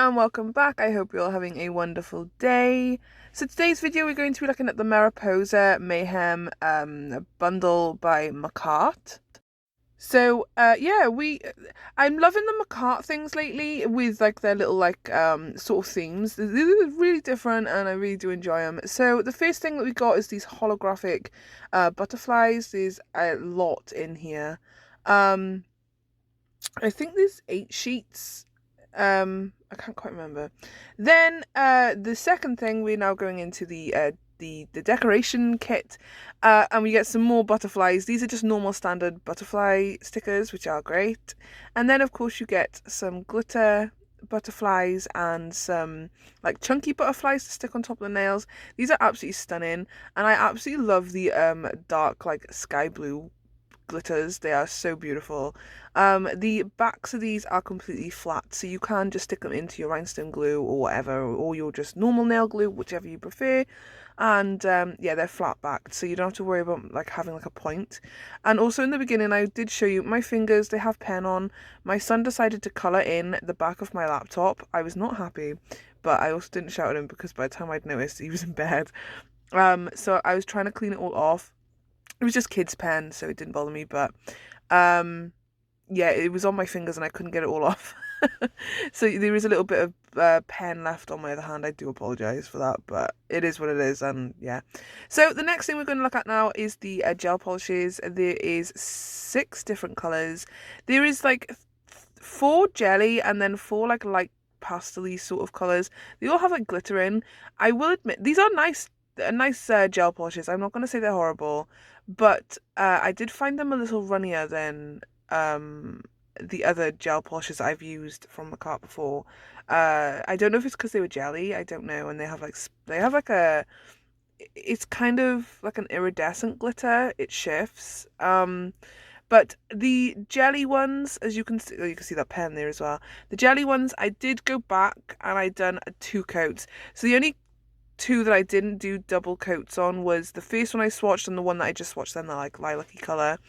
and welcome back. I hope you're all having a wonderful day. So today's video we're going to be looking at the Mariposa Mayhem bundle by MAKARTT. So yeah, I'm loving the MAKARTT things lately with like their little sort of themes. They're really different and I really do enjoy them. So the first thing that we got is these holographic butterflies. There's a lot in here. I think there's 8 sheets. I can't quite remember. Then the second thing, we're now going into the decoration kit, and we get some more butterflies. These are just normal standard butterfly stickers, which are great. And then of course you get some glitter butterflies and some like chunky butterflies to stick on top of the nails. These are absolutely stunning, and I absolutely love the dark like sky blue glitters. They are so beautiful. The backs of these are completely flat, so you can just stick them into your rhinestone glue or whatever, or your just normal nail glue, whichever you prefer. And yeah, they're flat backed, so you don't have to worry about like having like a point. And also in the beginning I did show you my fingers, they have pen on. My son decided to colour in the back of my laptop. I was not happy, but I also didn't shout at him because by the time I'd noticed he was in bed. So I was trying to clean it all off. It was just kids' pen, so it didn't bother me, but yeah, it was on my fingers and I couldn't get it all off. So there is a little bit of pen left on my other hand. I do apologise for that, but it is what it is, and yeah. So the next thing we're going to look at now is the gel polishes. There is 6 different colours. There is like 4 jelly and then 4 like light pastel-y sort of colours. They all have like glitter in. I will admit, these are nice gel polishes. I'm not going to say they're horrible, but I did find them a little runnier than the other gel polishes I've used from MAKARTT before. I don't know if it's because they were jelly, I don't know, and they have like a, it's kind of like an iridescent glitter. It shifts. But the jelly ones, as you can see, oh, you can see that pen there as well. The jelly ones, I did go back and I done 2 coats. So the only 2 that I didn't do double coats on was the first one I swatched and the one that I just swatched then, the like lilac-y colour.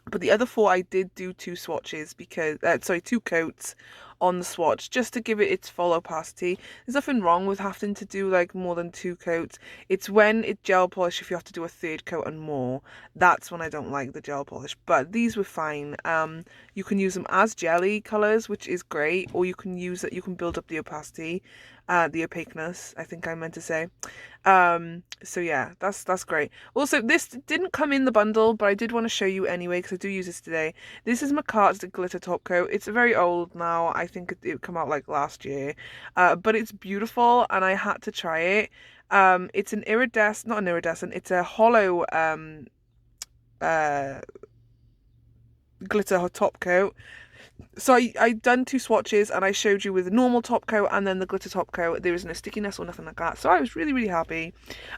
But the other 4 I did do 2 swatches because, 2 coats on the swatch just to give it its full opacity. There's nothing wrong with having to do like more than 2 coats. It's when it gel polish, if you have to do a 3rd coat and more, that's when I don't like the gel polish. But these were fine. You can use them as jelly colours, which is great, or you can use it, you can build up the opacity, the opaqueness, I think I meant to say. So yeah, that's great. Also, this didn't come in the bundle, but I did want to show you anyway because I do use this today. This is MAKARTT's glitter top coat. It's very old now. I think it came out like last year, but it's beautiful and I had to try it. It's an iridescent, not an iridescent, it's a hollow glitter top coat. So I done 2 swatches and I showed you with the normal top coat and then the glitter top coat. There isn't a stickiness or nothing like that, so I was really happy.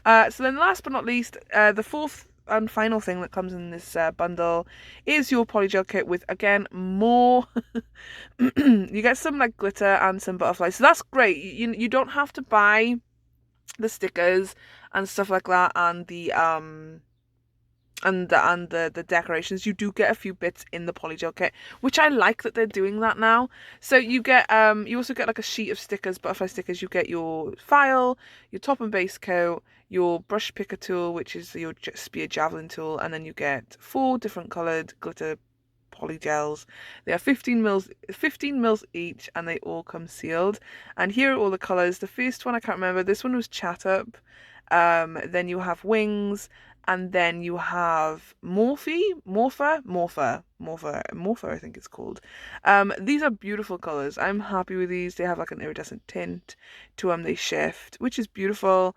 So then last but not least, the 4th and final thing that comes in this bundle is your polygel kit with, again, more you get some like glitter and some butterflies, so that's great. You don't have to buy the stickers and stuff like that and the the decorations. You do get a few bits in the polygel kit, which I like that they're doing that now. So you get you also get like a sheet of stickers, butterfly stickers. You get your file, your top and base coat, your brush picker tool, which is your spear javelin tool, and then you get 4 different coloured glitter polygels. They are 15 mils each, and they all come sealed. And here are all the colours. The first one I can't remember. This one was Chat Up. Then you have Wings, and then you have Morpher, I think it's called. These are beautiful colours. I'm happy with these. They have like an iridescent tint to them. They shift, which is beautiful.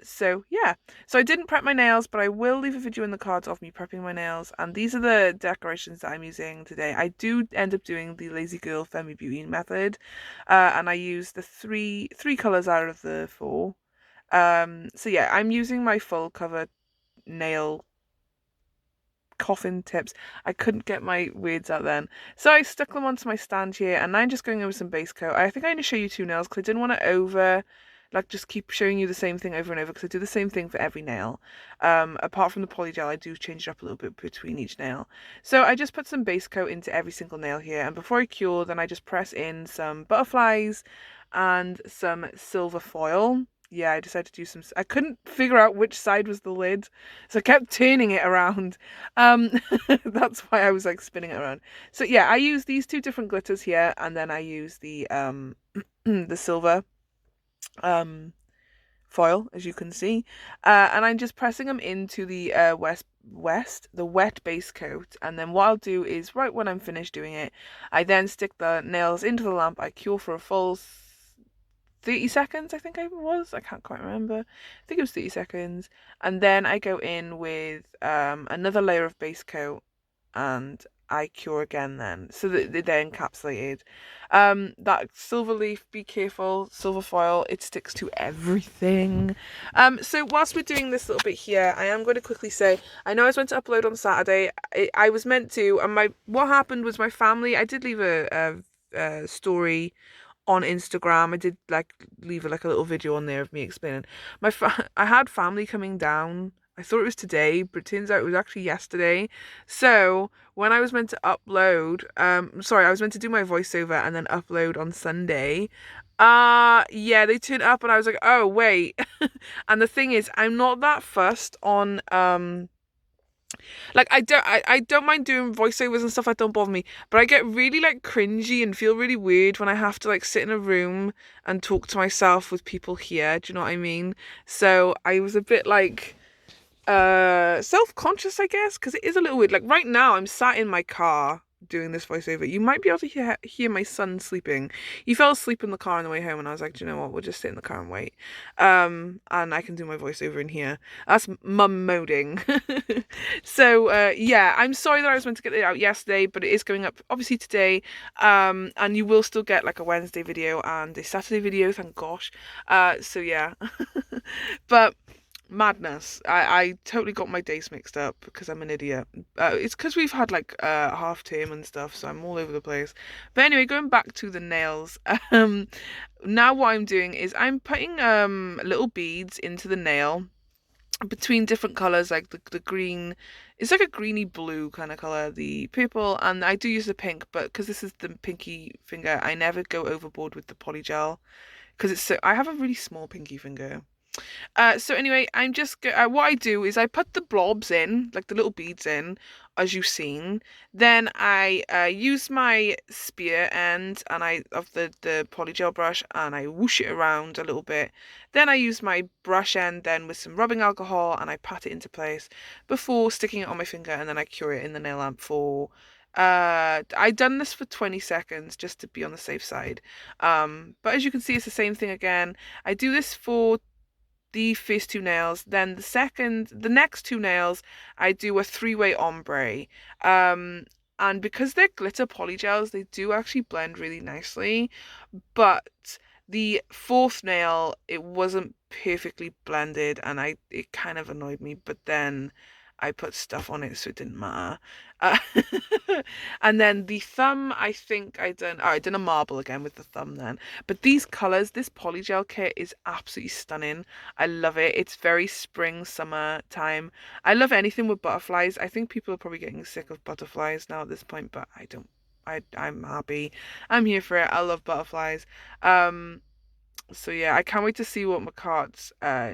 So yeah. So I didn't prep my nails, but I will leave a video in the cards of me prepping my nails. And these are the decorations that I'm using today. I do end up doing the Lazy Girl Femi Beauty method. And I use the three colours out of the 4. So yeah, I'm using my full cover nail coffin tips. I couldn't get my words out then, so I stuck them onto my stand here, and I'm just going over some base coat. I think I'm going to show you 2 nails because I didn't want to like just keep showing you the same thing over and over, because I do the same thing for every nail. Apart from the polygel, I do change it up a little bit between each nail. So I just put some base coat into every single nail here, and before I cure, then I just press in some butterflies and some silver foil. Yeah, I decided to do some. I couldn't figure out which side was the lid, so I kept turning it around. That's why I was like spinning it around. So yeah, I use these two different glitters here, and then I use the the silver um foil, as you can see, and I'm just pressing them into the the wet base coat. And then what I'll do is, right when I'm finished doing it, I then stick the nails into the lamp. I cure for a full 30 seconds, I think I can't quite remember. I think it was 30 seconds. And then I go in with another layer of base coat, and I cure again then, so that they're encapsulated. That silver leaf, be careful, silver foil, it sticks to everything. So whilst we're doing this little bit here, I am going to quickly say, I know I was meant to upload on Saturday. I was meant to, and what happened was my family, I did leave a story on Instagram. I did like leave like a little video on there of me explaining. I had family coming down. I thought it was today, but it turns out it was actually yesterday. So when I was meant to upload, sorry, I was meant to do my voiceover and then upload on Sunday. Yeah, they turned up and I was like, oh wait. And the thing is, I'm not that fussed on like I don't mind doing voiceovers and stuff, that don't bother me, but I get really like cringy and feel really weird when I have to like sit in a room and talk to myself with people here. Do you know what I mean? So I was a bit like self-conscious, I guess, because it is a little weird. Like right now I'm sat in my car doing this voiceover. You might be able to hear my son sleeping. He fell asleep in the car on the way home, and I was like, do you know what, we'll just sit in the car and wait, and I can do my voiceover in here. That's mum moding. So yeah, I'm sorry that I was meant to get it out yesterday, but it is going up obviously today, and you will still get like a Wednesday video and a Saturday video, thank gosh. So yeah. But madness. I totally got my days mixed up because I'm an idiot. It's because we've had like half term and stuff, so I'm all over the place. But anyway, going back to the nails. Now what I'm doing is I'm putting little beads into the nail between different colors, like the green. It's like a greeny blue kind of color, the purple, and I do use the pink, but because this is the pinky finger, I never go overboard with the polygel because I have a really small pinky finger. So anyway, I'm just what I do is I put the blobs in, like the little beads in, as you've seen. Then I use my spear end and of the polygel brush, and I whoosh it around a little bit. Then I use my brush end then with some rubbing alcohol, and I pat it into place before sticking it on my finger, and then I cure it in the nail lamp for I done this for 20 seconds just to be on the safe side. But as you can see, it's the same thing again. I do this for the first two nails, then the next two nails, I do a three-way ombre. And because they're glitter polygels, they do actually blend really nicely. But the fourth nail, it wasn't perfectly blended, and it kind of annoyed me. But then I put stuff on it, so it didn't matter. Uh, and then the thumb, I think I done a marble again with the thumb then. But these colours, this polygel kit is absolutely stunning. I love it. It's very spring, summer time. I love anything with butterflies. I think people are probably getting sick of butterflies now at this point, but I don't. I'm happy. I'm here for it. I love butterflies. So yeah, I can't wait to see what MAKARTT's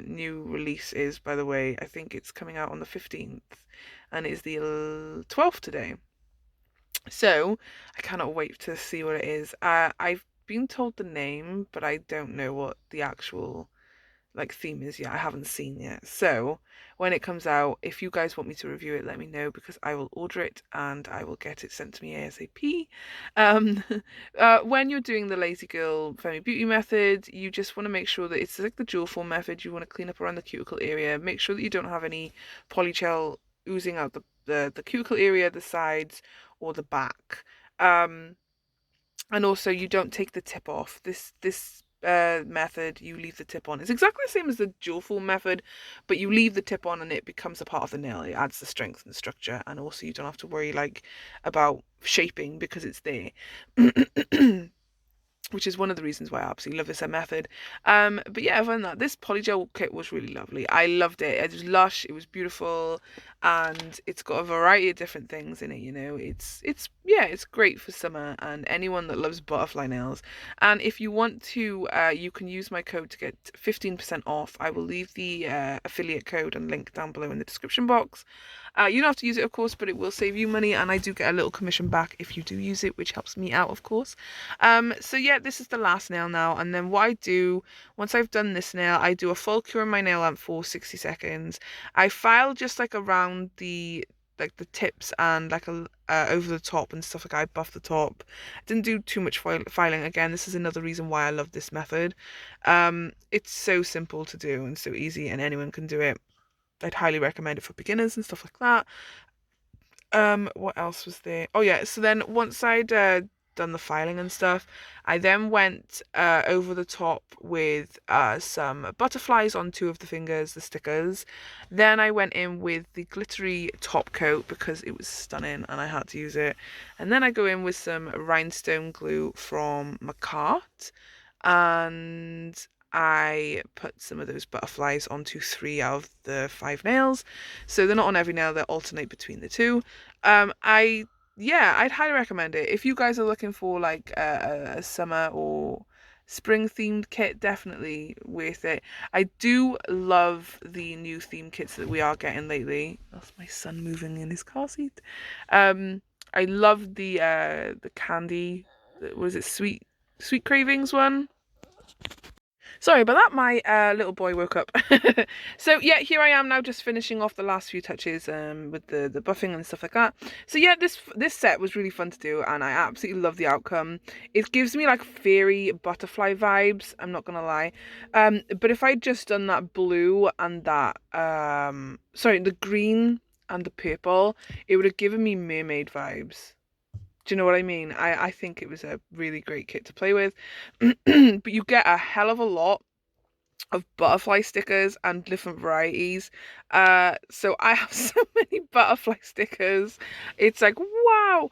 new release is, by the way. I think it's coming out on the 15th, and it's the 12th today. So I cannot wait to see what it is. I've been told the name, but I don't know what the actual like theme is yet. I haven't seen yet. So when it comes out, if you guys want me to review it, let me know, because I will order it and I will get it sent to me ASAP. When you're doing the Lazy Girl Femi Beauty method, you just want to make sure that it's like the dual form method. You want to clean up around the cuticle area. Make sure that you don't have any polygel oozing out the cuticle area, the sides, or the back. And also you don't take the tip off. This method, you leave the tip on. It's exactly the same as the dual form method, but you leave the tip on and it becomes a part of the nail. It adds the strength and the structure, and also you don't have to worry like about shaping because it's there. which is one of the reasons why I absolutely love this method. But yeah, other than that, this polygel kit was really lovely. I loved it. It was lush, it was beautiful, and it's got a variety of different things in it, you know. It's great for summer and anyone that loves butterfly nails. And if you want to, you can use my code to get 15% off. I will leave the affiliate code and link down below in the description box. You don't have to use it, of course, but it will save you money, and I do get a little commission back if you do use it, which helps me out, of course. So yeah, this is the last nail now, and then what I do, once I've done this nail, I do a full cure in my nail lamp for 60 seconds. I file just like around the tips and like over the top and stuff. Like I buff the top. I didn't do too much filing. Again, this is another reason why I love this method. It's so simple to do and so easy, and anyone can do it. I'd highly recommend it for beginners and stuff like that. What else was there? Oh yeah, so then once I'd done the filing and stuff, I then went over the top with some butterflies on 2 of the fingers, the stickers. Then I went in with the glittery top coat because it was stunning and I had to use it. And then I go in with some rhinestone glue from MAKARTT, and I put some of those butterflies onto 3 out of the 5 nails. So they're not on every nail, they alternate between the 2. I'd highly recommend it. If you guys are looking for like a summer or spring themed kit, definitely worth it. I do love the new theme kits that we are getting lately. That's my son moving in his car seat. I love the candy, was it sweet cravings one? Sorry about that, my little boy woke up. So yeah, here I am now just finishing off the last few touches with the buffing and stuff like that. So yeah, this set was really fun to do and I absolutely love the outcome. It gives me like fairy butterfly vibes, I'm not gonna lie. But if I'd just done that blue and that, the green and the purple, it would have given me mermaid vibes. Do you know what I mean? I think it was a really great kit to play with. But you get a hell of a lot of butterfly stickers and different varieties. So I have so many butterfly stickers. It's like, wow.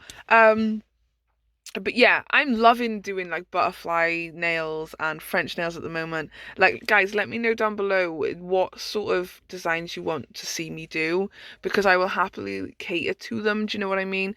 But yeah, I'm loving doing like butterfly nails and French nails at the moment. Like, guys, let me know down below what sort of designs you want to see me do, because I will happily cater to them. Do you know what I mean?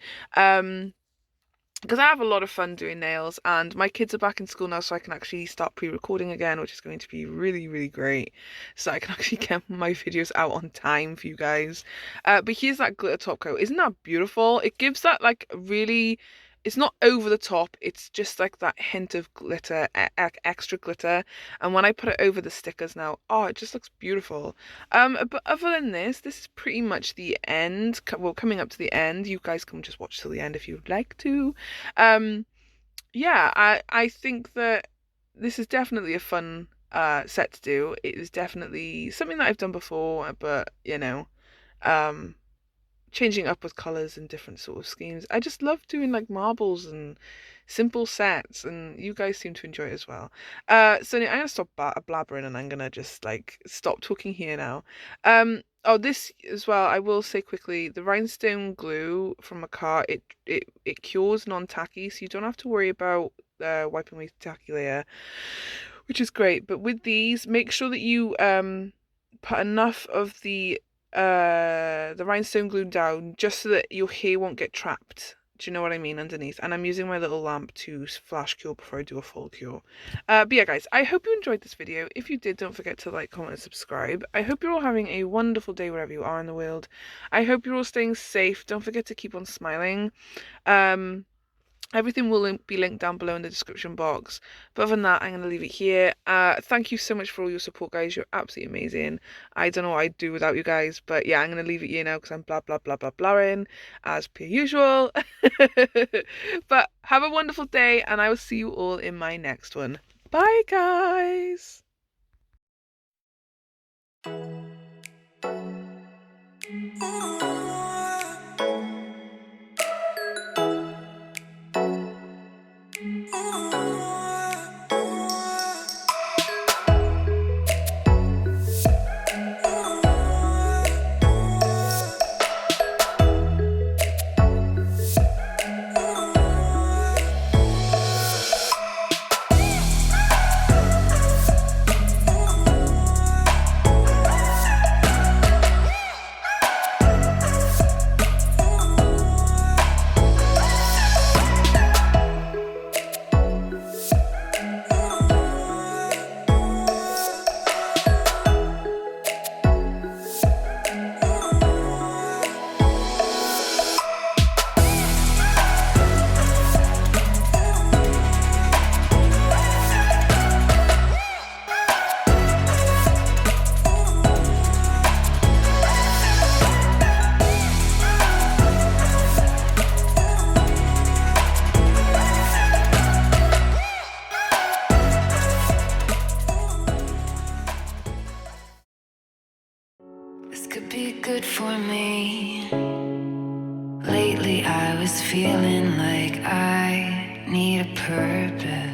Because I have a lot of fun doing nails, and my kids are back in school now, so I can actually start pre-recording again, which is going to be really, really great. So I can actually get my videos out on time for you guys. But here's that glitter top coat. Isn't that beautiful? It gives that like really... It's not over the top, it's just like that hint of glitter, extra glitter. And when I put it over the stickers now, oh, it just looks beautiful. But other than this is pretty much the end. Well, coming up to the end. You guys can just watch till the end if you'd like to. Yeah, I think that this is definitely a fun set to do. It is definitely something that I've done before, but you know, changing up with colours and different sort of schemes. I just love doing like marbles and simple sets, and you guys seem to enjoy it as well. So anyway, I'm gonna stop blabbering and I'm gonna just like stop talking here now. Oh, this as well, I will say quickly, the rhinestone glue from MAKARTT, it cures non-tacky, so you don't have to worry about wiping away the tacky layer, which is great. But with these, make sure that you put enough of the rhinestone glue down just so that your hair won't get trapped. Do you know what I mean? Underneath. And I'm using my little lamp to flash cure before I do a full cure. But yeah, guys, I hope you enjoyed this video. If you did, don't forget to like, comment, and subscribe. I hope you're all having a wonderful day wherever you are in the world. I hope you're all staying safe. Don't forget to keep on smiling. Everything will be linked down below in the description box. But other than that, I'm going to leave it here. Thank you so much for all your support, guys. You're absolutely amazing. I don't know what I'd do without you guys. But yeah, I'm going to leave it here now because I'm blah, blah, blah, blah, blabbing as per usual. But have a wonderful day, and I will see you all in my next one. Bye, guys. could be good for me. Lately I was feeling like I need a purpose.